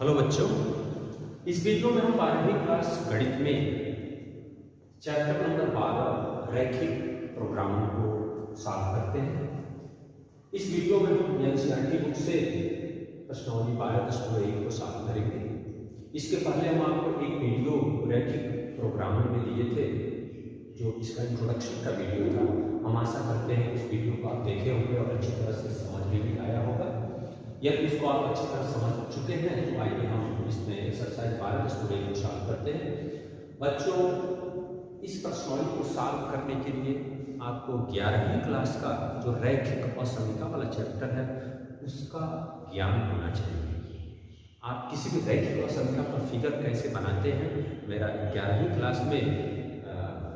Hello बच्चों, इस video में हम 12वीं क्लास गणित में चैप्टर नंबर 12 रैखिक प्रोग्रामिंग को सॉल्व करते हैं। इस वीडियो में हम एनसीईआरटी बुक से प्रश्नावली 12.1 को सॉल्व करेंगे। इसके पहले हम आपको एक वीडियो रैखिक प्रोग्रामिंग में दिए थे, जो इसका इंट्रोडक्शन का वीडियो था। हम आशा करते हैं इस वीडियो को आप देखे होंगे और अच्छी तरह से समझ में भी आया होगा। यदि इसको आप अच्छी तरह समझ चुके हैं तो आइए हम इसमें एक्सरसाइज 12.1 को सॉल्व करते हैं। बच्चों, इस प्रश्नावली को सॉल्व करने के लिए आपको 11वीं क्लास का जो रैखिक और समीकरण वाला चैप्टर है उसका ज्ञान होना चाहिए। आप किसी भी रैखिक और समीकरण पर फिगर कैसे बनाते हैं, मेरा 11वीं क्लास में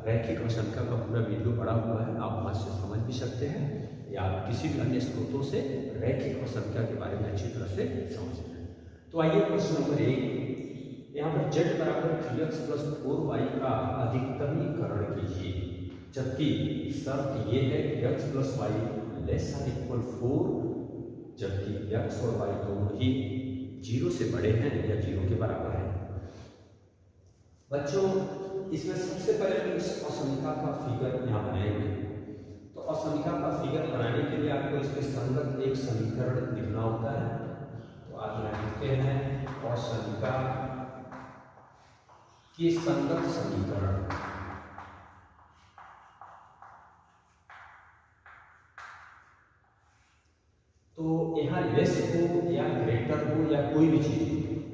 रैखिक और समीकरण का पूरा वीडियो पड़ा हुआ है, आप वहाँ से समझ भी सकते हैं या किसी भी अन्य स्रोतों से रैखिक और समीकरण के बारे में अच्छी तरह से समझ लें। तो आइए प्रश्न नंबर 1, यहाँ पर z बराबर 3x + 4y का अधिकतमीकरण कीजिए, जबकि शर्त ये है कि x + y ≤ 4, जबकि x और y दोनों ही 0 से बड़े हैं या 0 के बराबर हैं। बच्चों, इसमें सबसे पहले हम इस असमीकरण का फिगर यहाँ बनाएंगे। तो असमीकरण का फिगर बनाने के लिए आपको इसके संगत एक समीकरण लिखना होता है। तो आप यहाँ लिखते हैं असमीकरण के संगत समीकरण। तो यहाँ लेस हो या ग्रेटर हो या कोई भी चीज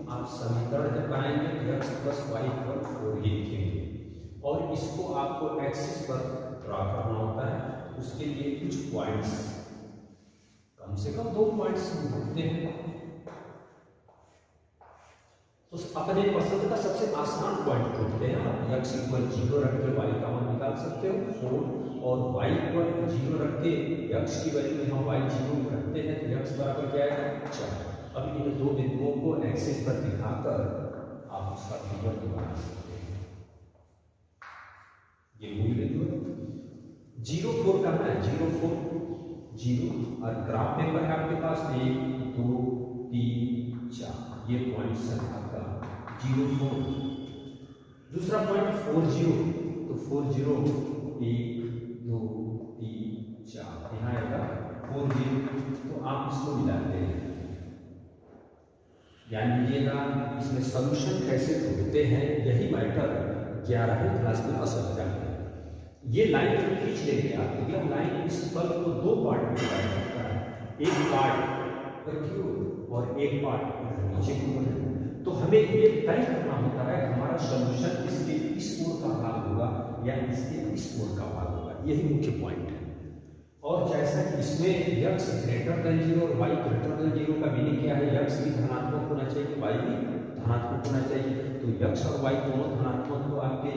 आप समीकरण जब बनाएंगे x + y = 4 ही लिखेंगे और इसको आपको एक्सिस पर ड्रा करना होता है। उसके लिए कुछ पॉइंट्स, कम से कम 2 पॉइंट्स ढूंढते हैं। तो अपने पसंद का सबसे आसान पॉइंट ढूंढते हैं। आप x = 0 रख के y का मान निकाल सकते हो 4, और y = 0 रख के x की वैल्यू में हम y 0 रखते हैं तो x बराबर क्या है 4। अब इन 2 बिंदुओं को एक्सिस पर दिखाकर आप उसका फिगर बना सकते हैं। ये मूल बिंदु है, 0 4 करना है, 0 4 0, और ग्राफ पेपर है आपके पास 1 2 3 4, ये पॉइंट्स है आपका 0 4। दूसरा पॉइंट 4 0, तो 4 0 1 2 3 4, यहाँ आएगा 4 0। तो आप इसको मिलाते हैं, ध्यान दीजिएगा इसमें सॉल्यूशन कैसे ढूंढते हैं, यही मैटर 11वीं क्लास में असर करता है। ये लाइन खींच लेंगे आप, यह लाइन इस बल को 2 पार्ट में डिवाइड करता है, एक पार्ट पर की ओर और एक पार्ट नीचे की ओर। तो हमें ये तय करना होता है हमारा सॉल्यूशन इसके इस ओर का भाग होगा या इसके इस ओर का भाग होगा, यही मुख्य पॉइंट है। और जैसा कि इसमें x > 0 और y > 0 का मीनिंग क्या है, x भी धनात्मक होना चाहिए, y भी धनात्मक होना चाहिए। तो x और y दोनों धनात्मक तो आपके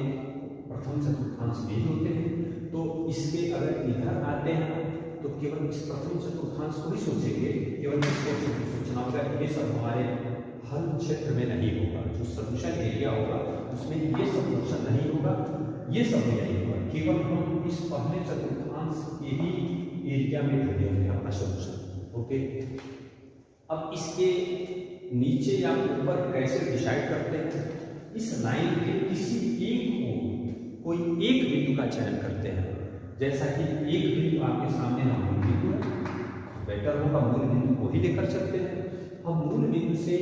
प्रथम चतुर्थांश में ही होते हैं। तो इसके अगर इधर आते हैं तो केवल इस प्रथम चतुर्थांश को ही सोचेंगे, केवल इसको सोचना होगा। ये सब हमारे हल क्षेत्र में नहीं होगा, जो सॉल्यूशन एरिया होगा उसमें ये सब फंक्शन नहीं होगा, ये सब नहीं होगा, केवल हम इस पहले चतुर्थांश के ही एरिया में ढूंढेंगे अपना सॉल्यूशन। ओके, अब इसके नीचे या ऊपर कैसे डिसाइड करते हैं, इस लाइन के किसी एक को कोई एक बिंदु का चयन करते हैं। जैसा कि एक बिंदु आपके सामने ना मूल बिंदु है, बेटर होगा मूल बिंदु को ही लेकर चलते हैं। हम मूल बिंदु से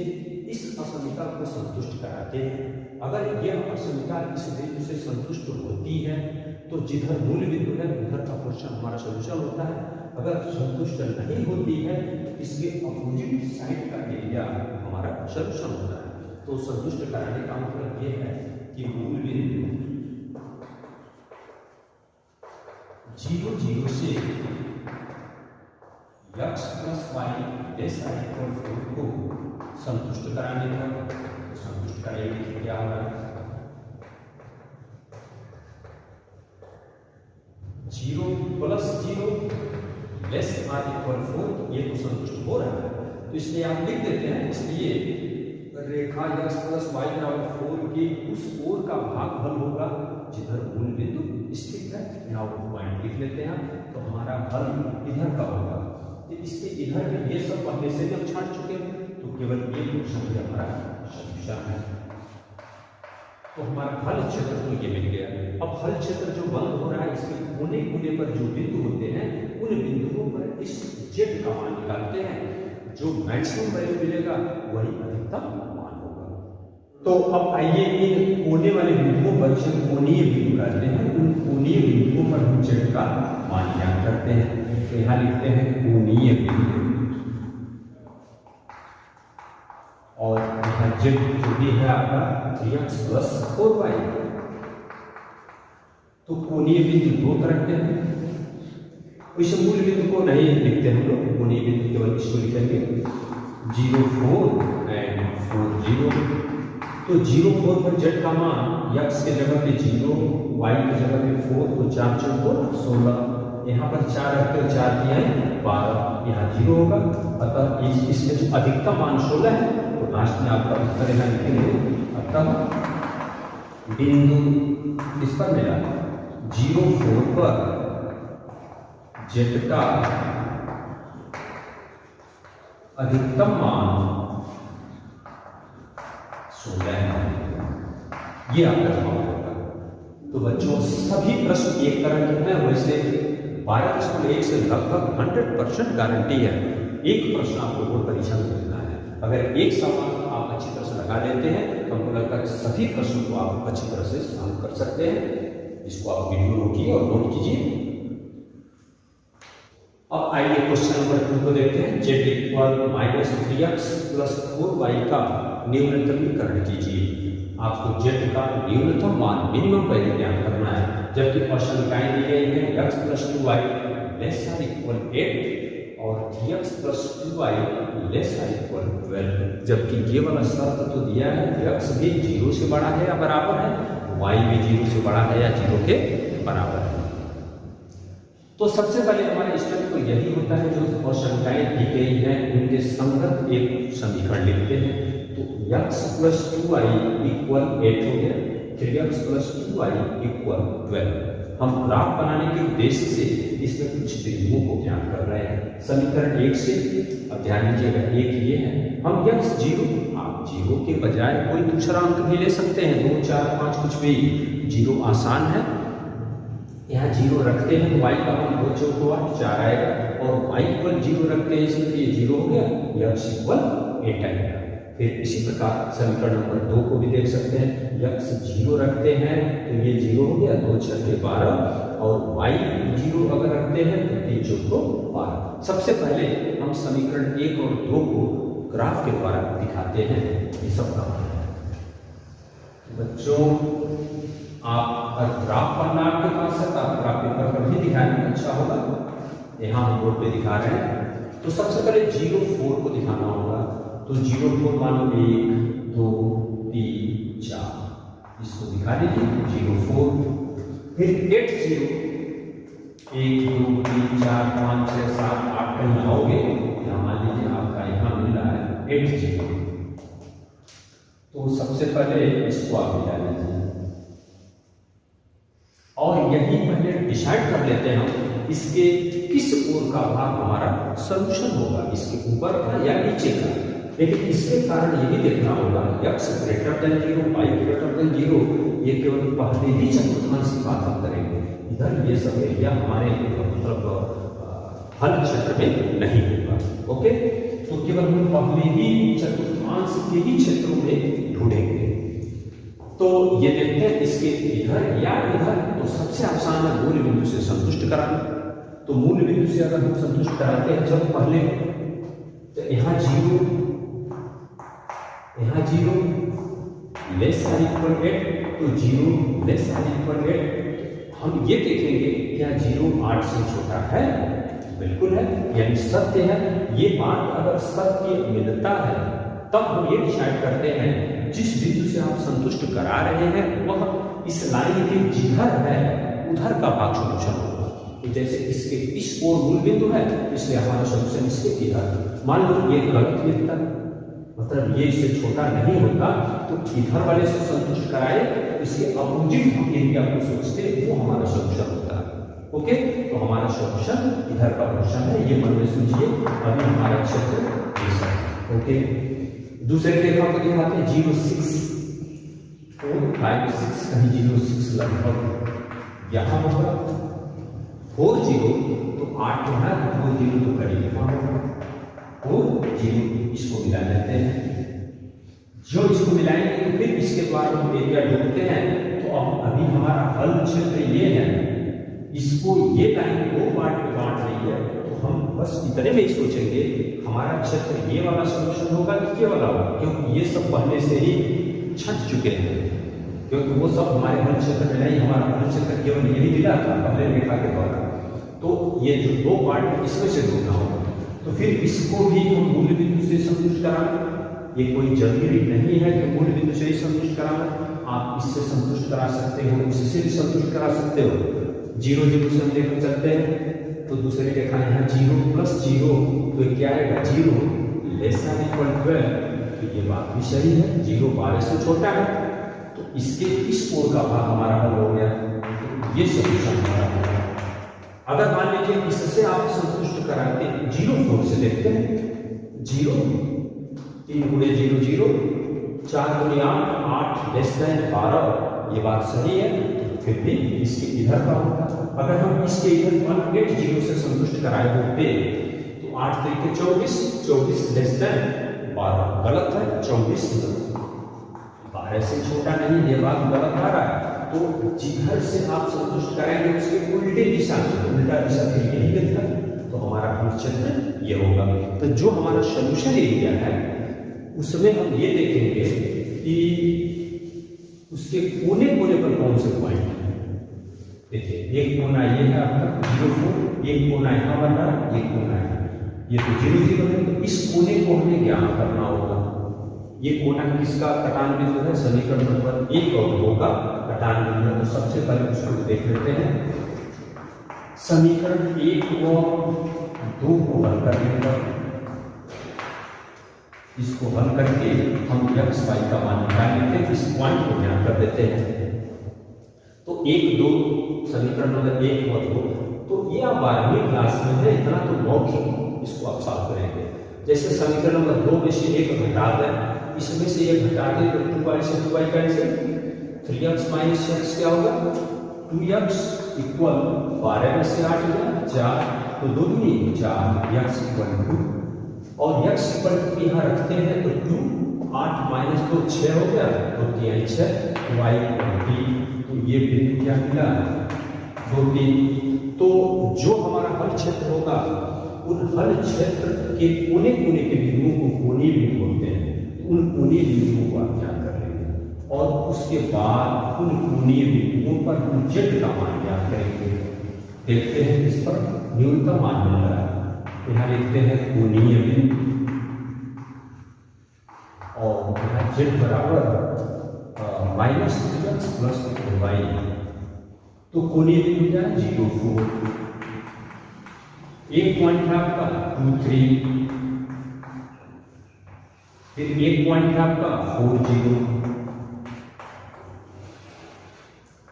इस असमीकरण को संतुष्ट कराते हैं। अगर यह असमीकरण इस बिंदु से संतुष्ट होती है तो जिधर मूल बिंदु है उधर का पोर्शन हमारा सॉल्यूशन होता है। अगर संतुष्ट नहीं होती है तो इसके अपोजिट साइड का एरिया हमारा सॉल्यूशन होता है। तो संतुष्ट कराने का मतलब यह है कि मूल बिंदु 0 0 से x + y ≤ 4 को संतुष्ट कराने का, संतुष्ट करेंगे तो क्या होगा 0 + 0 ≤ 4, ये तो संतुष्ट हो रहा है। तो इसलिए आप लिख देते हैं, इसलिए रेखा x + y = 4 के उस ओर का भागफल होगा जिधर मूल बिंदु स्थित है। यहाँ वो पॉइंट लिख लेते हैं, तो हमारा हल इधर का होगा। तो इसके इधर में ये सब पहले से जब छाट चुके हैं तो केवल ये क्वेश्चन भी हमारा सॉल्यूशन है। तो हमारा हल क्षेत्र तो ये मिल गया। अब हल क्षेत्र जो बंद हो रहा है इसके कोने कोने पर जो बिंदु होते हैं उन बिंदुओं पर इस जेड का मान निकालते हैं। जो मैक्सिमम वैल्यू मिलेगा वही अधिकतम मान होगा। तो अब आइए इन कोने वाले बिंदुओं पर जो कोणीय बिंदु रहते हैं उन कोणीय बिंदुओं पर हम जेड का मान ज्ञात करते हैं। तो यहाँ लिखते हैं कोणीय बिंदु और यहाँ जेड जो भी है आपका 3x + 4y। तो कोणीय बिंदु दो तरह के हैं। इस मूल बिंदु को नहीं लिखते हम लोग, कोणीय बिंदु केवल इसको लिखेंगे 0 4 एंड 4 0। तो 0 4 पर जेड का मान x के जगह पे 0, y की जगह पे 4, तो 4 4 16। यहाँ पर 4 रखते हो, 4 दिया है 12, यहाँ 0 होगा। अतः इसमें जो अधिकतम मान 16 है तो लास्ट में आपका उत्तर यहाँ लिखेंगे। अतः बिंदु इस पर मिला 0 4 पर जेड का अधिकतम मान 16 है। ये आपका जवाब होगा। तो बच्चों सभी प्रश्न एक तरह के हैं। वैसे 12.1 से लगभग 100% गारंटी है एक प्रश्न आपको बोर्ड परीक्षा में मिलना है। अगर एक सवाल आप अच्छी तरह से लगा लेते हैं तो हमको लगता है सभी प्रश्नों को आप अच्छी तरह से सॉल्व कर सकते हैं। इसको आप वीडियो रोकिए और नोट कीजिए। अब आइए क्वेश्चन नंबर 2 को देखते हैं। z = -3x + 4y का न्यूनतमीकरण कीजिए। आपको z का न्यूनतम मान मिनिमम वैल्यू ज्ञात करना है। जबकि अशंकाएं दी गई हैं x + 2y ≤ 8 और 3x + 2y ≤ 12। जबकि ये वाला शर्त तो दिया है कि x भी 0 से बड़ा है या बराबर है, y भी 0 से बड़ा है या 0 के बराबर है। तो सबसे पहले हमारे स्टेप तो यही होता है जो अशंकाएं दी गई हैं उनके संगत एक समीकरण लिखते हैं। तो x + 2y = 8 हो गया, 3x + 2y = 12। हम ग्राफ बनाने के उद्देश्य से इसमें कुछ बिंदुओं को ज्ञात कर रहे हैं। समीकरण 1 से अब ध्यान दीजिएगा, एक ये है हम x 0, आप 0 के बजाय कोई दूसरा अंक भी ले सकते हैं, 2 4 5 कुछ भी, 0 आसान है। यहाँ 0 रखते हैं तो y का मान 2 4 8 4 आएगा और y = 0 रखते हैं इसमें तो ये 0 हो गया, x = 8 आएगा। फिर इसी प्रकार समीकरण नंबर 2 को भी देख सकते हैं। x 0 रखते हैं तो ये 0 हो गया, 2 6 12 और y 0 अगर रखते हैं तो 3 4 12। सबसे पहले हम समीकरण 1 और 2 को ग्राफ के द्वारा दिखाते हैं। ये सब काम है बच्चों। आप अगर ग्राफ बनना आपके पास है तो आप ग्राफ पेपर पर भी दिखाएंगे, अच्छा होगा। यहाँ हम बोर्ड पे दिखा रहे हैं। तो सबसे पहले 0 4 को दिखाना होगा। तो 0 4 मान लो 1 2 3 4, इसको दिखा दीजिए 0 4। फिर 8 0, 1 2 3 4 5 6 7 8 कहीं आओगे, यहाँ मान लीजिए आपका यहाँ मिल रहा है 8 0। तो सबसे पहले इसको आप मिला लीजिए और यही पहले डिसाइड कर लेते हैं हम इसके किस ओर का भाग हमारा सॉल्यूशन होगा, इसके ऊपर का या नीचे का। लेकिन इसके कारण ये भी देखना होगा x > 0, y > 0, ये केवल पहले ही चतुर्थांश की बात हम करेंगे। इधर ये सब एरिया हमारे मतलब हल क्षेत्र में नहीं होगा। ओके, तो केवल हम पहले ही चतुर्थांश के ही क्षेत्रों में ढूंढेंगे। तो ये देखते हैं इसके इधर या इधर। तो सबसे आसान है मूल बिंदु से संतुष्ट कराना। तो मूल बिंदु से अगर हम संतुष्ट कराते हैं जब पहले, तो यहाँ 0 लेस दैन इक्वल 8, तो 0 लेस दैन इक्वल 8। हम ये देखेंगे क्या 0 8 से छोटा है? बिल्कुल है, यानी सत्य है। ये बात अगर सत्य मिलता है तब हम ये डिसाइड करते हैं जिस बिंदु से आप संतुष्ट करा रहे हैं वह इस लाइन के जिधर है उधर का भाग सॉल्यूशन होगा। तो जैसे इसके इस ओर मूल बिंदु है इसलिए हमारा सॉल्यूशन इसके इधर। मान लो ये गलत मिलता, मतलब ये इससे छोटा नहीं होता, तो इधर वाले से संतुष्ट कराए इसके अपोजिट एरिया को सोचते वो हमारा सॉल्यूशन होता है। ओके, तो हमारा सॉल्यूशन इधर का पोर्शन है, ये मन में सोचिए। अभी हमारा क्षेत्र ओके, दूसरे रेखा को दिखाते हैं 0 6 4 5 6 कहीं 0 6 लगभग यहाँ होगा 4 0 तो 8 तो है 4 0 तो करीब यहाँ होगा 4 0 इसको मिला लेते हैं। जो इसको मिलाएंगे फिर इसके बाद हम एरिया ढूंढते हैं। तो अब अभी हमारा हल क्षेत्र ये है, इसको ये लाइन दो पार्ट में बांट रही है, तो हम बस इतने में ही सोचेंगे हमारा क्षेत्र ये वाला सॉल्यूशन होगा कि ये वाला होगा, क्योंकि ये सब पहले से ही छट चुके हैं, क्योंकि वो सब हमारे हल क्षेत्र में नहीं, हमारा हल क्षेत्र केवल यही मिला था पहले रेखा के द्वारा। तो ये जो दो पार्ट है इसमें से ढूंढना होगा। तो फिर इसको भी हम मूल बिंदु से संतुष्ट कराएं। ये कोई जरूरी नहीं है कि मूल बिंदु से ही संतुष्ट कराना, आप इससे संतुष्ट करा सकते हो, इससे भी संतुष्ट करा सकते हो। 0 0 से हम लेकर चलते हैं, तो दूसरी रेखा यहाँ 0 + 0 तो क्या आएगा 0 < 12। तो ये बात भी सही है, 0 12 से छोटा है, तो इसके इस कोण का भाग हमारा हल हो गया। तो ये सॉल्यूशन हमारा हो गया। अगर मान लीजिए इससे आप संतुष्ट कराते 0 4 से देखते हैं 0 3 × 0 0 4 × 8 8 < 12, ये बात सही है। फिर भी इसके इधर का होता, अगर हम इसके इधर 1 8 0 से संतुष्ट कराए होते तो 8 3 24 24 < 12 गलत है, 24 12 से छोटा नहीं, ये बात गलत आ रहा है। तो जिधर से आप संतुष्ट करेंगे उसके उल्टे दिशा में, उल्टा दिशा फिर यही मिलता है, तो हमारा हल क्षेत्र ये होगा। तो जो हमारा सॉल्यूशन एरिया है उसमें हम ये देखेंगे कि उसके कोने कोने पर कौन से पॉइंट है। देखिए एक कोना ये है आपका 0 4, एक कोना यहाँ बन रहा है, एक कोना है ये तो 0 0 है, तो इस कोने को हमें ज्ञात करना होगा। ये कोना किसका कटान बिंदु है, समीकरण नंबर 1 और 2 का कटान बिंदु है। तो सबसे पहले उसको देख लेते हैं। समीकरण 1 और 2 को हल करने पर इसको हल करके हम x y का मान निकाल लेते हैं, इस पॉइंट को ज्ञात कर देते हैं। तो 1 2 समीकरण नंबर 1 और 2, तो ये आप 12वीं क्लास में है, इतना तो मौखिक इसको आप सॉल्व करेंगे। जैसे समीकरण नंबर 2 में से 1 घटा दें, इसमें से 1 घटा दें तो 2y से 2y कैंसिल, 3x - x क्या होगा 2x = 12 में से 8 गया 4, तो 2 दूनी 4, x = 2 और x = यहाँ रखते हैं तो 2 8 - 2 6 हो गया, तो 3 6 y = 3। तो ये बिंदु क्या मिला 2 3। तो जो हमारा हल क्षेत्र होगा उन हल क्षेत्र के कोने कोने के बिंदुओं को कोणीय बिंदु बोलते हैं। उन कोणीय बिंदुओं को आप ज्ञात कर लेंगे और उसके बाद उन कोणीय बिंदुओं पर हम z का मान ज्ञात करेंगे। देखते हैं इस पर न्यूनतम मान मिल रहा है, यहाँ लिखते हैं कोणीय बिंदु और यहाँ z बराबर -3x + 4y। तो कोणीय बिंदु क्या है 0 4, एक पॉइंट है आपका 2 3, फिर एक पॉइंट है आपका 4 0।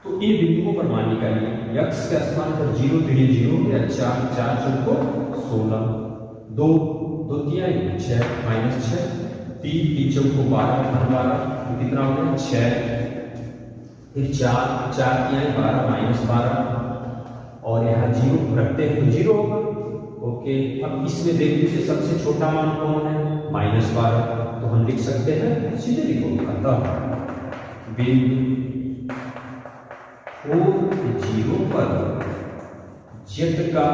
तो ये बिंदुओं पर मान निकालिए, x के स्थान पर 0 3 0 या 4 4 4 16, 2 2 3 6 -6, 3 3 4 12 12, तो कितना हो गया 6, फिर 4 4 3 12 -12 और यहाँ 0 रखते हैं तो 0 होगा। ओके, अब इसमें देख लीजिए सबसे छोटा मान कौन है -12, तो हम लिख सकते हैं सीधे लिखो, अतः बिंदु 4 0 पर z का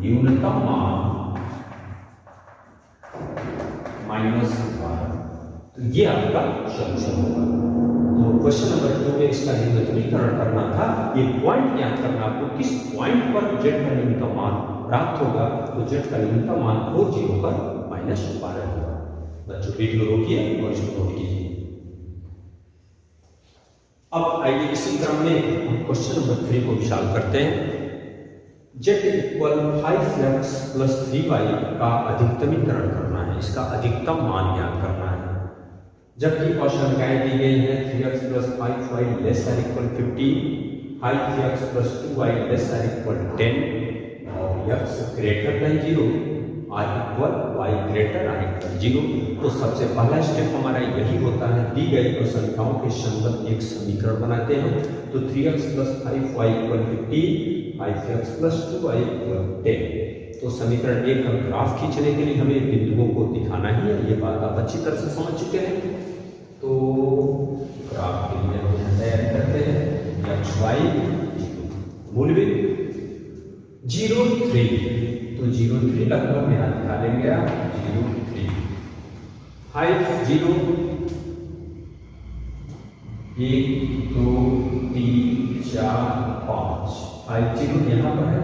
न्यूनतम मान -12। तो ये आपका सॉल्यूशन होगा। तो क्वेश्चन नंबर 2 में इसका निम्नलिखित करना था, ये पॉइंट ज्ञात करना आपको किस पॉइंट पर z का न्यूनतम मान प्राप्त होगा। तो z का न्यूनतम मान 4 0 पर -12 होगा। बच्चों वीडियो रोकिए और इसको नोट कीजिए। अब आइए इसी क्रम में हम क्वेश्चन नंबर 3 को सॉल्व करते हैं। z = 5x + 3y का अधिकतमीकरण करना है, इसका अधिकतम मान ज्ञात करना है। जबकि औसंख्याएं दी गई हैं 3x + 5y < 15, 5x + 2y < 10 और x < 0, or equal y greater or equal 0। तो सबसे पहला स्टेप हमारा यही होता है, दी गई दो संख्याओं के संगत एक समीकरण बनाते हैं। तो 3x + 5y = 15, 5x + 2y = 10। तो समीकरण एक का ग्राफ खींचने के लिए हमें बिंदुओं को दिखाना ही है, ये बात आप अच्छी तरह से समझ चुके हैं। तो ग्राफ के लिए हम यहाँ तैयारी करते हैं, x y मूल बिंदु 0 3, तो 0 3 लगभग यहाँ दिखा लेंगे आप 0 3, 5 0, 1 2 3 4 5, 5 0 यहाँ पर है।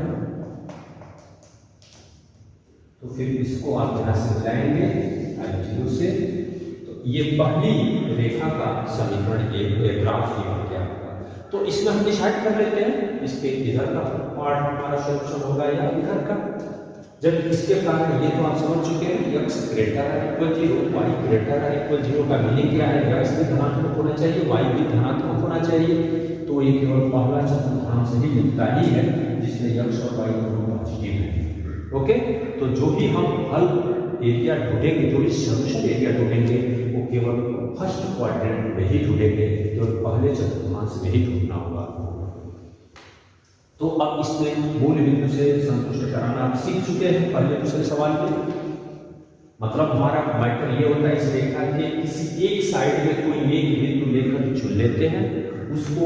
तो फिर इसको आप यहाँ से मिलाएंगे 5 0 से, तो ये पहली रेखा का समीकरण एक ग्राफ ही हो गया। तो इसमें हम डिसाइड कर लेते हैं इसके इधर का पार्ट हमारा सोल्यूशन होगा या इधर का। जब इसके कारण ये तो आप समझ चुके हैं, x ग्रेटर है इक्वल 0, y ग्रेटर है इक्वल 0 का मीनिंग क्या है, x भी धनात्मक होना चाहिए, y भी धनात्मक होना चाहिए। तो ये केवल पहला चतुर्थांश ही मिलता ही है जिसमें x और y दोनों पॉजिटिव है। ओके, तो जो भी हम हल एरिया ढूंढेंगे, जो भी सॉल्यूशन एरिया ढूंढेंगे वो केवल फर्स्ट क्वाड्रेंट में ही ढूंढेंगे, केवल पहले चतुर्थांश में ही ढूंढना होगा। तो अब इसमें मूल बिंदु से संतुष्ट कराना आप सीख चुके हैं पहले दूसरे सवाल में। मतलब हमारा मैटर ये होता है इस रेखा के किसी एक साइड में कोई एक बिंदु लेकर चुन लेते हैं, उसको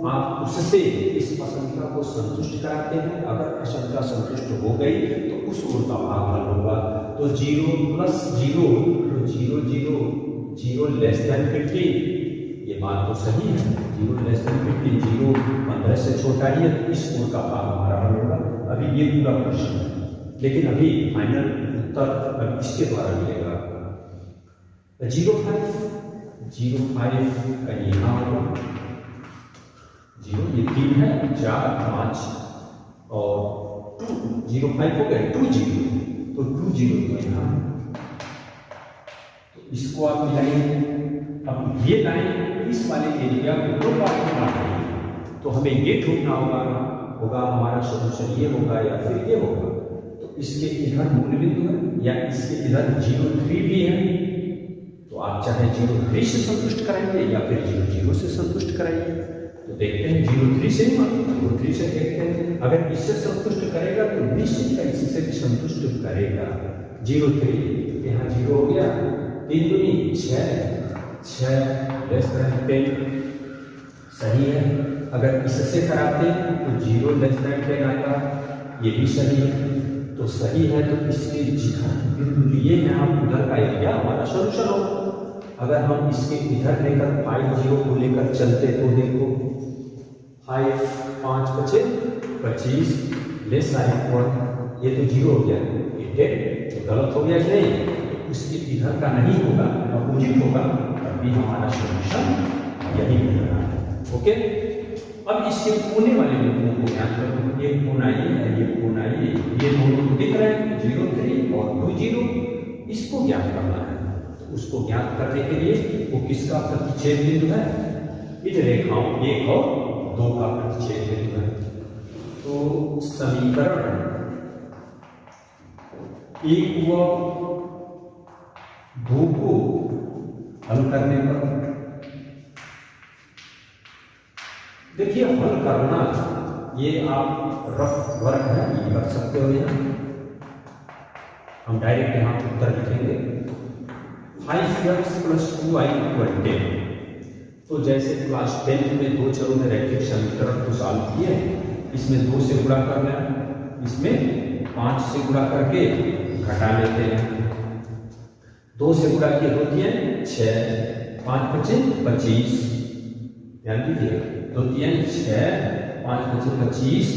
आप उससे इस असंख्या को संतुष्ट कराते हैं। अगर असंख्या संतुष्ट हो गई तो उस ओर का भाग हल होगा। तो 0 + 0, तो 0 0 0 < 15, ये बात तो सही है, 0 < 15, 0 15 से छोटा ही है, तो इस ओर का भाग हमारा हल होगा। अभी ये पूरा प्रश्न है, लेकिन अभी फाइनल उत्तर अब इसके द्वारा मिलेगा। 0 5 का यहाँ होगा 0, ये 3 है, 4 5 और 2, 0 5 हो गए 2 0, तो 2 0 तो यहाँ, तो इसको आप मिलाएंगे। अब ये लाइन इस वाले एरिया को दो पार्ट में बांट रही है, तो हमें ये ढूंढना होगा हमारा सॉल्यूशन ये होगा या फिर ये होगा। तो इसके इधर मूल बिंदु है या इसके इधर 0 3 भी है, तो आप चाहे 0 3 से संतुष्ट कराएंगे या फिर 0 0 से संतुष्ट कराएंगे। तो देखते हैं 0 3 से, 0 3 से देखते हैं, अगर इससे संतुष्ट करेगा तो निश्चित ही इससे भी संतुष्ट करेगा। 0 3 यहाँ 0 हो गया, 3 दूनी 6 < 10 सही है। अगर इससे कराते तो 0 < 10 आता, ये भी सही है। तो सही है, तो इसके जिधर बिंदु लिए हैं आप उधर का एरिया हमारा सॉल्यूशन होगा। अगर हम इसके इधर लेकर 5 0 को लेकर चलते तो देखो 5 5 25 25 लेस आर इक्वल, ये तो 0 हो गया, ये डेड तो गलत हो गया कि नहीं, तो उसके इधर का नहीं होगा, अपोजिट होगा, तभी हमारा सॉल्यूशन यही मिल रहा है। ओके, अब इसके कोने वाले बिंदुओं को ज्ञात करो, ये कोना ये है, ये कोना ये दोनों दिख रहे हैं 0 3 और 2 0, इसको ज्ञात करना है। तो उसको ज्ञात करने के लिए वो किसका प्रतिच्छेद बिंदु है, इन रेखाओं 1 और 2 का प्रतिच्छेद बिंदु है। तो समीकरण 1 व 2 को हल करने पर देखिए, हल करना ये आप रफ वर्क है, ये कर सकते हो। यहाँ हम डायरेक्ट यहाँ उत्तर लिखेंगे 5x + 2y = 10। तो जैसे क्लास 10 में 2 चरों में रैखिक समीकरण को सॉल्व किए, इसमें 2 से गुणा करना है, इसमें 5 से गुणा करके घटा लेते हैं। 2 से गुणा किए होती है 6, 5 25 25, ध्यान दीजिए 2 3 6 5 25,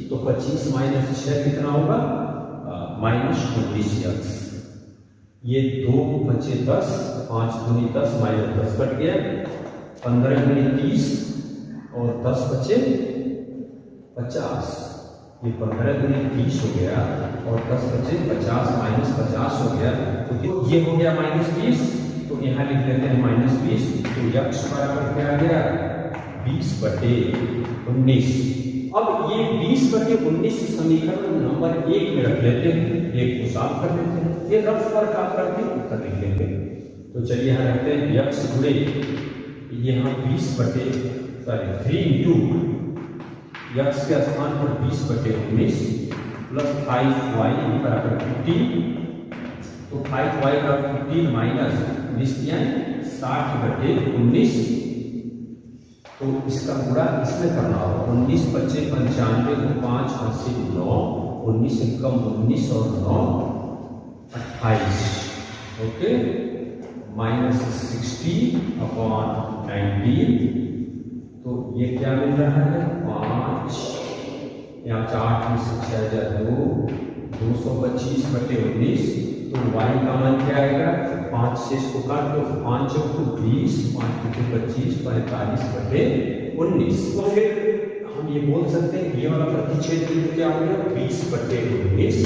तो 25 - 6 कितना होगा, -26x। ये 2 बचे 10, 5 दूनी 10 -10 कट गया, 15 दूनी 30 और 10 बचे 50, ये 15 दूनी 30 हो गया और 10 बचे 50 -50 हो गया, तो ये हो गया -20। तो यहाँ लिख लेते हैं -20, तो x बराबर क्या आ गया 20/19। अब ये 20/19 समीकरण नंबर 1 में रख लेते हैं, एक को साफ कर लेते हैं, ये रफ वर्क आप करके उत्तर लिख लेंगे। तो चलिए यहाँ रखते हैं x गुणे यहाँ 3 इंटू x के स्थान पर 20/19 प्लस 5y बराबर 15। तो 5y का 15 माइनस 60/19। तो इसका गुणा इसमें करना होगा, 19 25 95 को 5 80 9, 19 एकम 19 और 9 28। Okay, minus 60/19। तो ये क्या मिल रहा है 5, यहाँ 8 में 6 225/19। तो y का मान क्या आएगा 5 से इसको काट दो, 5 को 20, 5 को 25, 45/19। तो फिर हम ये बोल सकते हैं ये वाला प्रतिच्छेद बिंदु क्या हो गया 20/19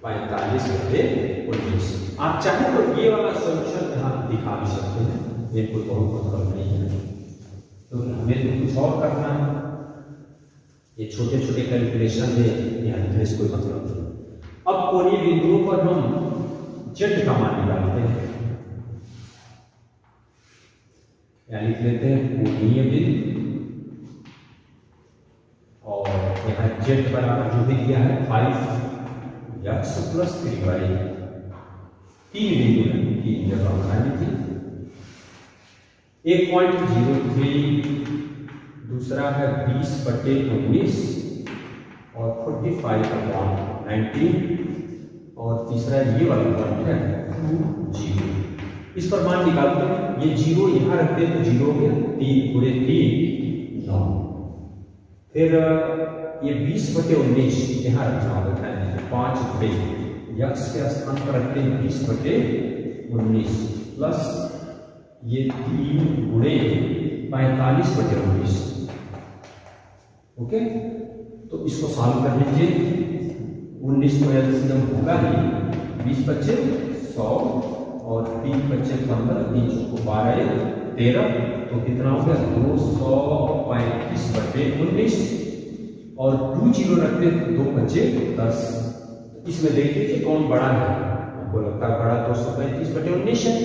45/19। आप चाहे तो ये वाला सॉल्यूशन यहाँ दिखा भी सकते हैं, ये कोई बहुत मतलब नहीं है। तो हमें तो कुछ और करना है, ये छोटे छोटे कैलकुलेशन है, यहाँ लिखने से कोई मतलब नहीं। अब कोणीय बिंदुओं पर हम z का मान निकालते हैं, यहाँ लिख लेते हैं कोणीय बिंदु और यहाँ z बराबर जो भी दिया है 5x + 3y। 3 बिंदु है, 3 जगह बनानी थी। 1.03, दूसरा है 20/19 और 45/19 और तीसरा ये वाला पॉइंट है 0। इस पर मान निकालते हैं, ये 0 यहाँ रखते हैं तो 0 हो गया, 3 × 3 9। फिर ये 20/19 यहाँ रखना होता है, 5 × x के स्थान पर रखते हैं 20/19 प्लस ये 3 × 45/19। ओके, तो इसको सॉल्व कर लीजिए। 19 को एलसीएम होगा ही, 20 बच्चे 100 और 3 बच्चे 15, 3 को 12 13, तो कितना हो गया 235/19 और 2 0 रखते 2 बच्चे 10। इसमें देख लीजिए कौन बड़ा है, आपको लगता है बड़ा 235/19 है।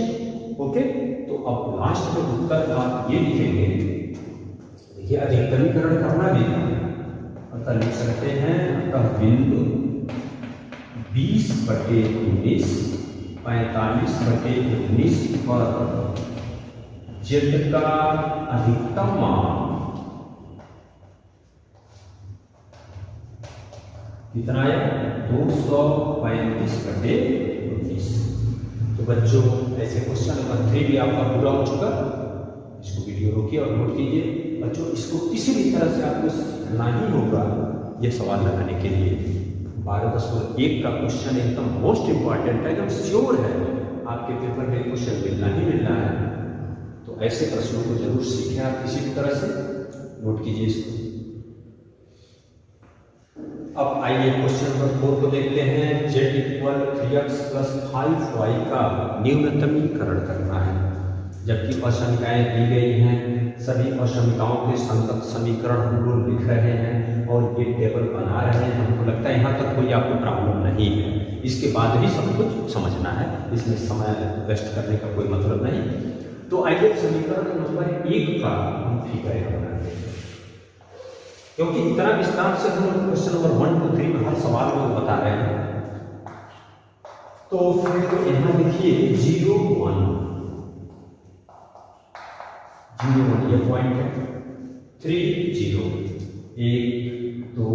ओके, तो अब लास्ट में उत्तर आप ये लिखेंगे, देखिए अधिकतमीकरण करना भी है, अतः लिख सकते हैं अतः बिंदु 20/19 45/19 पर z का अधिकतम मान कितना है 235/19। तो बच्चों ऐसे क्वेश्चन नंबर 3 भी आपका पूरा हो चुका। इसको वीडियो रोकिए और नोट कीजिए। बच्चों इसको किसी भी तरह से आपको सीखना ही होगा ये सवाल लगाने के लिए। 12.1 का क्वेश्चन एकदम मोस्ट इंपॉर्टेंट है, एकदम श्योर है आपके पेपर में क्वेश्चन मिलना ही मिलना है। तो ऐसे प्रश्नों को जरूर सीखें आप किसी भी तरह से, नोट कीजिए इसको। अब आइए क्वेश्चन नंबर 4 को देखते हैं। z = 3x + 5y का न्यूनतमीकरण करना है, जबकि असमीकरण दी गई हैं। सभी असमीकरणों के संगत समीकरण हम लोग लिख रहे हैं और ये टेबल बना रहे हैं। हमको लगता है यहाँ तक कोई आपको प्रॉब्लम नहीं है, इसके बाद भी सब कुछ समझना है, इसमें समय वेस्ट करने का कोई मतलब नहीं। तो आइए समीकरण नंबर 1 का हम फिगर बनाते हैं, क्योंकि इतना विस्तार से हम क्वेश्चन नंबर 1 2 3 में हर सवाल में बता रहे हैं। तो फिर यहाँ देखिए 0 1 ये पॉइंट है, 3 0 1 2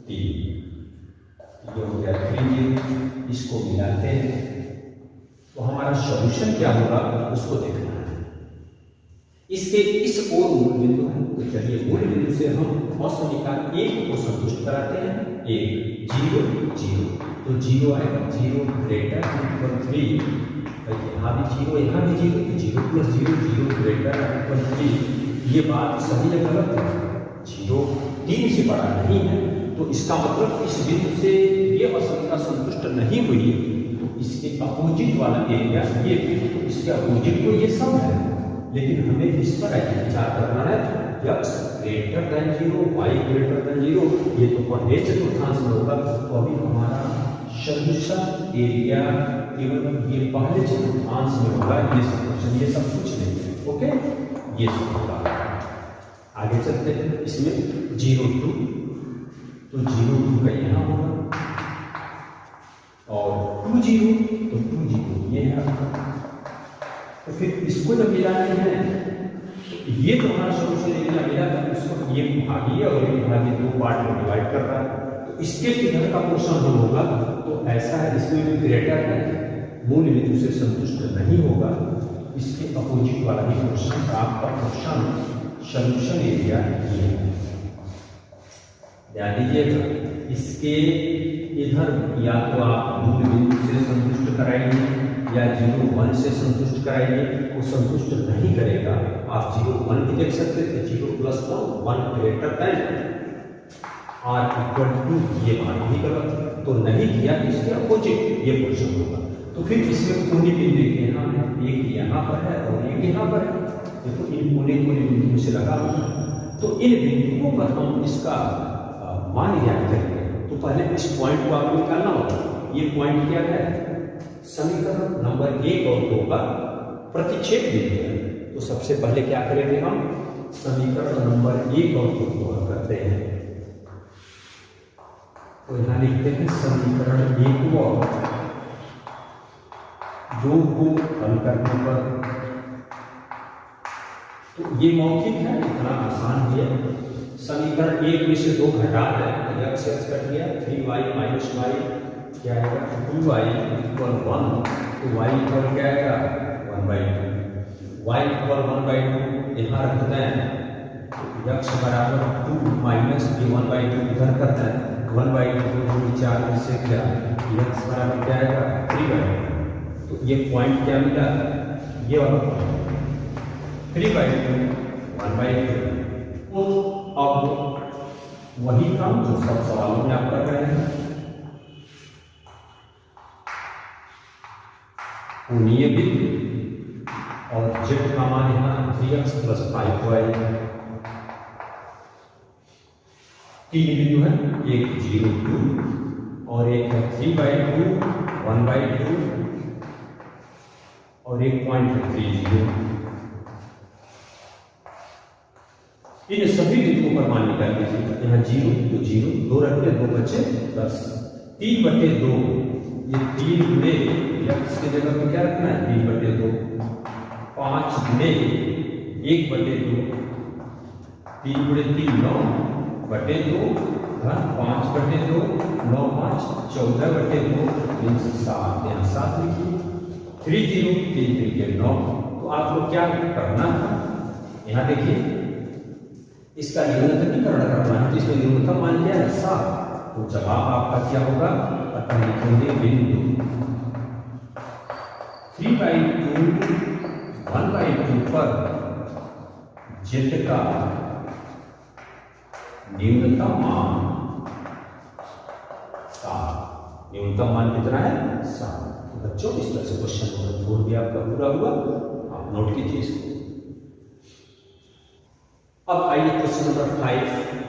3, ये हो गया 3 0। इसको मिलाते हैं तो हमारा सॉल्यूशन क्या होगा उसको देखना है। इसके इस ओर मूल बिंदु है, तो चलिए मूल बिंदु से हम असमीकरण 1 को संतुष्ट कराते हैं। 1 0 0, तो 0 आएगा, 0 > 3, यहाँ भी 0 यहाँ भी 0, तो 0 + 0 0 > 3। ये बात सभी जगह गलत है, 0 3 से बड़ा नहीं है। तो इसका मतलब इस बिंदु से ये असमीकरण संतुष्ट नहीं हुई, तो इसके अपोजिट वाला एरिया ये बिंदु, तो इसके अपोजिट को ये सब है, लेकिन हमें इस पर विचार करना है। x greater than 0, y greater than 0, ये तो पहले चतुर्थांश में होगा। तो अभी हमारा सॉल्यूशन एरिया केवल ये पहले चतुर्थांश में होगा, ये सब ये सब कुछ नहीं है। ओके, ये सब होगा। आगे चलते हैं, इसमें 0 2, तो 0 2 का यहाँ होगा, और 2 0, तो 2 0 ये है आपका। तो फिर इसको जब मिलाते हैं तो ये तो हमारा सॉल्यूशन एरिया मिला था, उसको ये भागिए और ये भागिए 2 पार्ट में डिवाइड कर रहा है। तो इसके किधर का पोर्शन जो होगा तो ऐसा है, इसमें भी ग्रेटर है, मूल बिंदु से संतुष्ट नहीं होगा, इसके अपोजिट वाला ही पोर्शन आपका पोर्शन सॉल्यूशन एरिया ये है। ध्यान दीजिएगा, इसके इधर या तो आप मूल बिंदु से संतुष्ट कराएंगे या 0 1 से संतुष्ट कराएंगे, वो संतुष्ट नहीं करेगा। आप 0 1 भी देख सकते थे, 0 + 1 ग्रेटर देन r = 2, ये मान भी गलत है, तो नहीं किया, इसके अपोजिट ये पोर्शन होगा। तो फिर इसमें कोने बिंदु यहाँ है, एक यहाँ पर है और एक यहाँ पर है, देखो इन कोने बिंदुओं से लगा हुआ है। तो इन बिंदुओं पर हम इसका मान ज्ञात करेंगे। तो पहले इस पॉइंट को आपको निकालना होगा। ये पॉइंट क्या है, समीकरण नंबर 1 और 2 का प्रतिच्छेद बिंदु है। तो सबसे पहले क्या करेंगे, हम समीकरण नंबर 1 और 2 को हल करते हैं। तो यहाँ लिखते हैं समीकरण 1 और 2 को हल करने पर, तो ये मौखिक है, इतना आसान है। समीकरण 1 में से 2 घटा है, x कट गया, 3y - y क्या आएगा, 2y = 1, तो y इक्वल क्या आएगा 1/2, y = 1/2 यहाँ रखते हैं, तो x बराबर 2 माइनस ये 1/2 इधर करता है, 1/2 4 में से क्या, x बराबर क्या आएगा 3/2। तो ये पॉइंट क्या मिला, ये वाला 3/2 1/2। तो अब वही काम जो सब सवालों में आप कर रहे हैं, कोणीय बिंदु और z का मान यहाँ 3x + 5y, 3 बिंदु है, एक 0 2 और एक है 3/2 1/2 और एक पॉइंट है 3 0। इन सभी बिंदुओं पर मान निकाल लीजिए। यहाँ 0 तो 0, 2 रखते 2 बचे 10, 3/2, ये 3 गुणे x की जगह पे क्या रखना है 3/2, 5 गुणे 1/2, 3 गुणे 3 9/2 घन 5/2, 9 5 14/2 मीन्स 7, यहाँ 7 लिखिए, 3 0 3 3 के 9। तो आप लोग क्या करना है, यहाँ देखिए इसका न्यूनतमीकरण करना है, जिसमें न्यूनतम मान लिया है 7, तो जवाब आपका क्या होगा, अतः लिखेंगे बिंदु 3/2 1/2 पर z का न्यूनतम मान 7। न्यूनतम मान कितना है 7। तो बच्चों इस तरह से क्वेश्चन नंबर 4 भी आपका पूरा हुआ, आप नोट कीजिए इसको। अब आइए question number 5,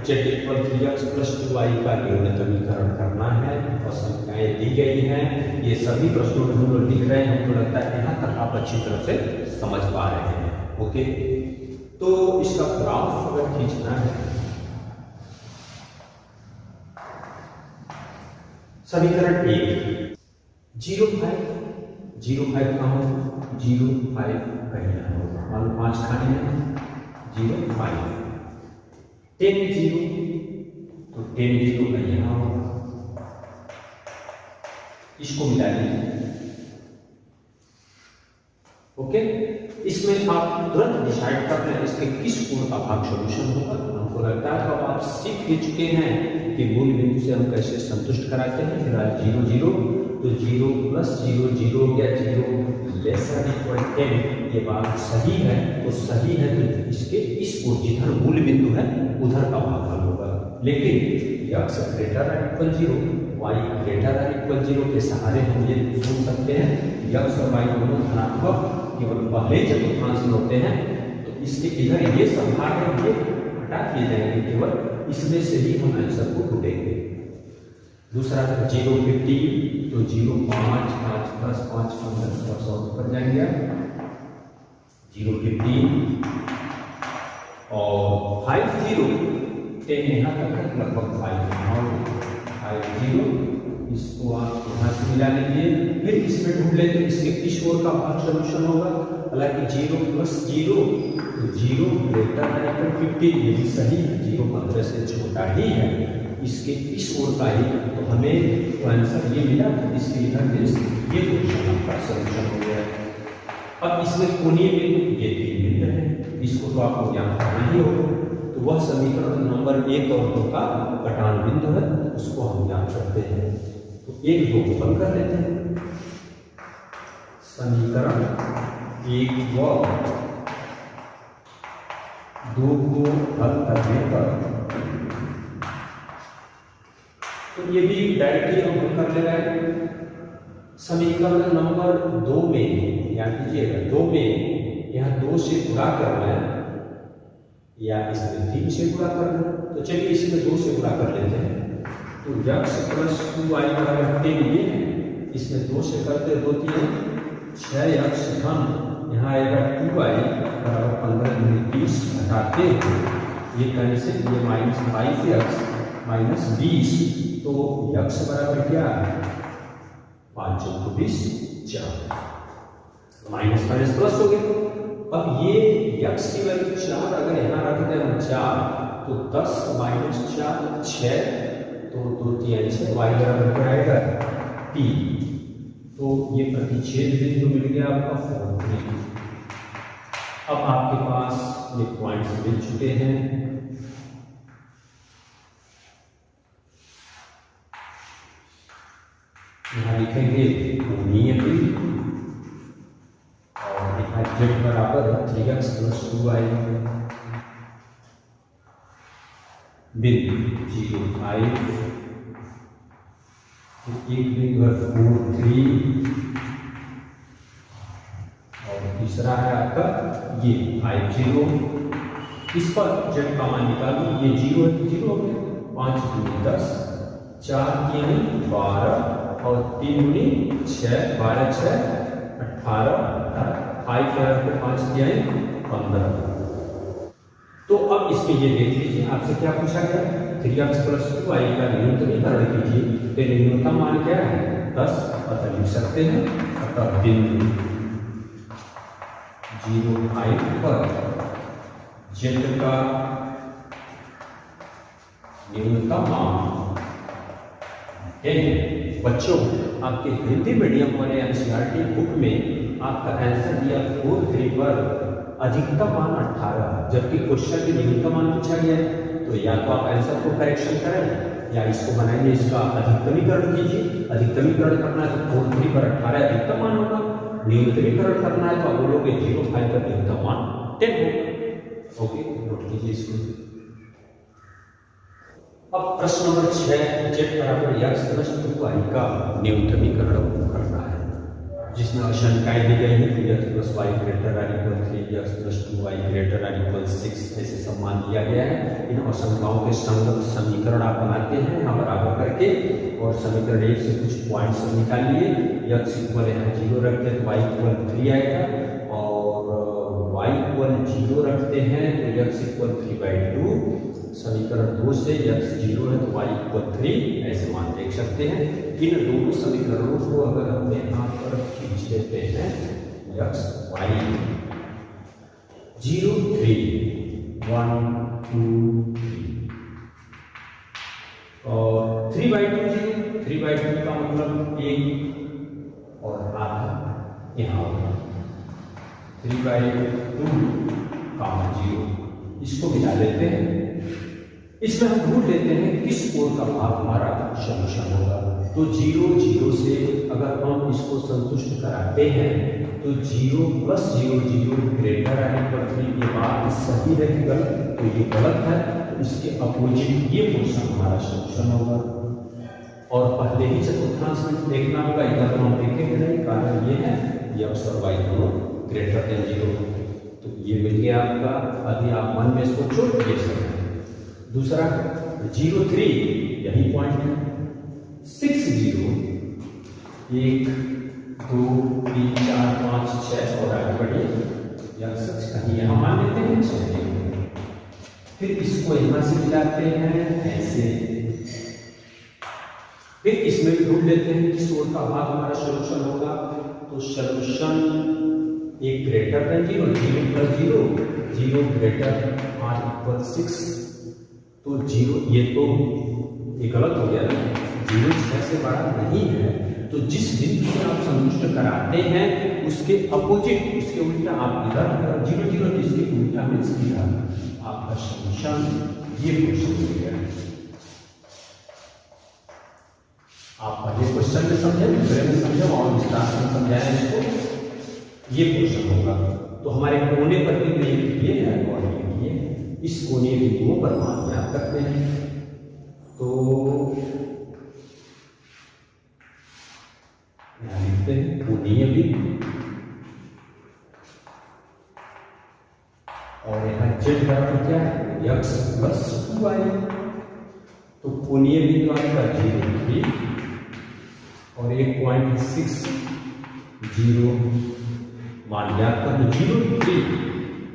z = 3x + 2y का न्यूनतमीकरण करना है और संख्याएं दी गई हैं। ये सभी प्रश्नों में हम लोग लिख रहे हैं, हमको लगता है यहाँ तक आप अच्छी तरह से समझ पा रहे हैं। ओके, तो इसका ग्राफ अगर खींचना है, समीकरण 1 0 5 कहाँ हो, 0 5 कहीं ना होगा, मान 5 खाने में 0 5, 10 0 तो 10 0 का यहाँ होगा, इसको मिला लीजिए। ओके, इसमें आप तुरंत डिसाइड कर लें इसके किस कोण का भाग सॉल्यूशन होगा। हमको लगता है तो आप सीख भी चुके हैं कि मूल बिंदु से हम कैसे संतुष्ट कराते हैं। फिलहाल 0 0 तो 0 + 0 0 या 0 < 10, ये बात सही है। तो सही है तो इसके इस ओर जिधर मूल बिंदु है उधर का भागफल होगा। लेकिन x > 0 y > 0 के सहारे हम ये सोच सकते हैं x और y दोनों धनात्मक केवल पहले चतुर्थांश में होते हैं, तो इसके इधर ये सब भाग है, ये हटा दिए जाएंगे, केवल इसमें से ही हम आंसर को ढूंढेंगे। दूसरा 0 50, तो 0 5 5 10 5 15 और 100 ऊपर जाएंगे। 0 50 और 5 0 10 यहाँ तक है, लगभग 5 0, इसको आप यहाँ से मिला लीजिए। फिर इसमें ढूंढ लेते हैं इसके किस ओर का भाग सोल्यूशन होगा। हालांकि 0 + 0 तो 0 > 15, ये भी सही है, 0 15 से छोटा ही है, इसके इस ओर का ही, तो हमें तो आंसर ये मिला, तो इसके इधर ये क्वेश्चन आपका सोल्यूशन हो गया। अब इसमें कोणीय बिंदु ये 3 बिंदु है, इसको तो आपको ज्ञान करना ही होगा। तो वह समीकरण नंबर 1 और 2 का घटान बिंदु है, उसको हम ज्ञात करते हैं। तो 1 2 को हल कर लेते हैं। समीकरण 1 व 2 को हल करने पर, तो ये भी डायरेक्टली हम हल कर ले रहे हैं। समीकरण नंबर 2 में, याद कीजिएगा 2 में यहाँ 2 से गुणा करना है या इसमें 3 से गुणा करना है, तो चलिए इसमें 2 से गुणा कर लेते हैं। तो x + 2y = 10 ये है, इसमें 2 से करते 2 3 6x घन, यहाँ आएगा 2y = 15 × 20, घटाते हैं ये करने से ये -5x - 20, तो x बराबर क्या है 5 × 20 4, माइनस माइनस प्लस हो गया। अब ये x की वैल्यू 4 अगर यहाँ रख दें हम 4, तो 10 - 4 6, तो 2 3 6, y बराबर क्या आएगा 3, तो ये प्रतिच्छेद बिंदु मिल गया आपका 4 3। अब आपके पास ये पॉइंट्स मिल चुके हैं। यहाँ लिखेंगे कोणीय बिंदु और यहाँ z बराबर 3x + 2y, बिंदु 0 5, एक बिंदु है 4 3 और तीसरा है आपका ये 5 0। इस पर z का मान निकालो, ये 0 है तो 0 हो गया, 5 × 10 4 3 12 और 3 × 6 12 6 18 5 × 5 दिया है 15। तो अब इसमें ये देख लीजिए, आपसे क्या पूछा गया 3x + 2y का न्यूनतमीकरण कीजिए, तो न्यूनतम मान क्या है 10, अतः लिख सकते हैं। अतः बिंदु 0 5 पर z का न्यूनतम मान 10। बच्चों, आपके हिंदी मीडियम वाले एनसीईआरटी बुक में आपका आंसर दिया 4 3 पर अधिकतम मान 18, जबकि क्वेश्चन में न्यूनतम मान पूछा गया है। तो या तो आप आंसर को करेक्शन करें या इसको बनाएंगे, इसका अधिकतमीकरण कीजिए। अधिकतमीकरण करना है तो 4 3 पर 18 अधिकतम मान होगा, न्यूनतमीकरण करना है तो आप बोलोगे 0 5 पर न्यूनतम मान 10 होगा। ओके, नोट कीजिए इसको। अब प्रश्न नंबर 6, z बराबर x + 2y का न्यूनतमीकरण करना है, जिसमें आशंकाएं दी गई है कि x + y > 3, x + 2y > 6, ऐसे सब मान दिया गया है। इन आशंकाओं के संगत समीकरण आप बनाते हैं यहाँ बराबर करके, और समीकरण 1 से कुछ पॉइंट्स निकालिए। x = यहाँ 0 रखते हैं तो y = 3 आएगा, और y = 0 रखते हैं तो x = 3/2। समीकरण 2 से x 0 है तो y = 3, ऐसे मान देख सकते हैं। इन दोनों समीकरणों को अगर हम यहाँ पर खींच लेते हैं, x y 0 3 1 2 3 और 3/2 0, 3/2 का मतलब 1 और आधा यहाँ होगा 3/2 0, इसको मिला लेते हैं। इसमें हम ढूंढ लेते हैं किस ओर का भाग हमारा सोल्यूशन होगा। तो 0 0 से अगर हम इसको संतुष्ट कराते हैं तो 0 + 0 0 > 3 ये बात सही है कि गलत, तो ये गलत है, तो इसके अपोजिट ये पोर्शन हमारा सोल्यूशन होगा। और पहले ही चतुर्थांश में देखना होगा, इधर तो हम देखेंगे नहीं, कारण ये है x और y दोनों > 0। तो ये मिल गया आपका। अभी आप मन में सोचो ये सब दूसरा 0,3 यही पॉइंट है। 6 0 1 2 3 4 5 6 और आगे बढ़िए या सच कहीं यहाँ मान लेते हैं 6। फिर इसको यहाँ से मिलाते हैं ऐसे, फिर इसमें ढूंढ लेते हैं किस ओर का भाग हमारा सोल्यूशन होगा। तो सोल्यूशन एक greater than 0 0 plus 0 0 greater or equal 6। तो 0 ये तो ये गलत हो गया ना, 0 6 से बड़ा नहीं है। तो जिस बिंदु से आप संतुष्ट कराते हैं उसके अपोजिट उसके उल्टा आप इधर 0 0 इसके उल्टा में सीधा आपका सोल्यूशन ये क्वेश्चन हो गया। आप पहले क्वेश्चन में समझे, दूसरे में समझे और विस्तार से समझाया इसको, ये क्वेश्चन होगा। तो हमारे कोने पर भी नहीं लिखिए और लिखिए इस कोने बिंदुओं पर मान ज्ञात करते हैं। तो यहाँ लिखते हैं कोणीय बिंदु और यहाँ z बराबर क्या है x प्लस 2y। तो कोणीय बिंदु आपका 0,3 और एक पॉइंट 6 0 मान ज्ञात कर दो 0,3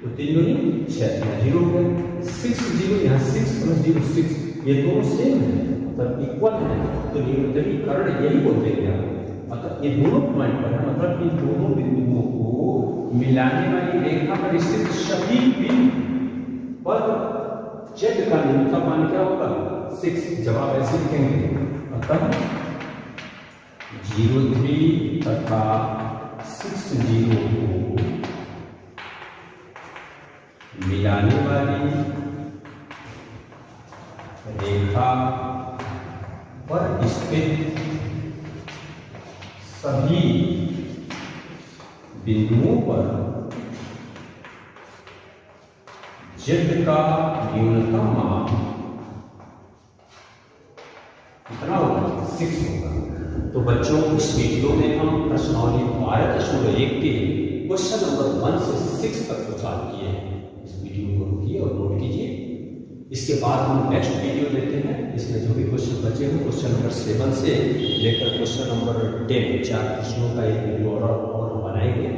तो 3 दूनी 6 0 हो गया। 6 0 यहाँ 6 प्लस 0 6 ये दोनों सेम है मतलब इक्वल है। तो निरंतरीकरण यही बोलते हैं मतलब ये दोनों पॉइंट पर है, मतलब इन दोनों बिंदुओं को मिलाने वाली रेखा पर स्थित सभी बिंदु पर z का न्यूनतम मान क्या होगा 6। जवाब ऐसे लिखेंगे अतः 0,3 तथा 6 0 को मिलाने वाली रेखा पर स्थित सभी बिंदुओं पर z का न्यूनतम मान कितना होगा 6 होगा। तो बच्चों इस वीडियो में हम प्रश्नावली 12.1 के क्वेश्चन नंबर 1 से 6 तक को सॉल्व किए हैं। इस वीडियो को रुकिए और नोट कीजिए। इसके बाद हम नेक्स्ट वीडियो लेते हैं। इसमें जो भी क्वेश्चन बचे हैं क्वेश्चन नंबर 7 से लेकर क्वेश्चन नंबर 10 4 प्रश्नों का एक वीडियो और बनाएंगे।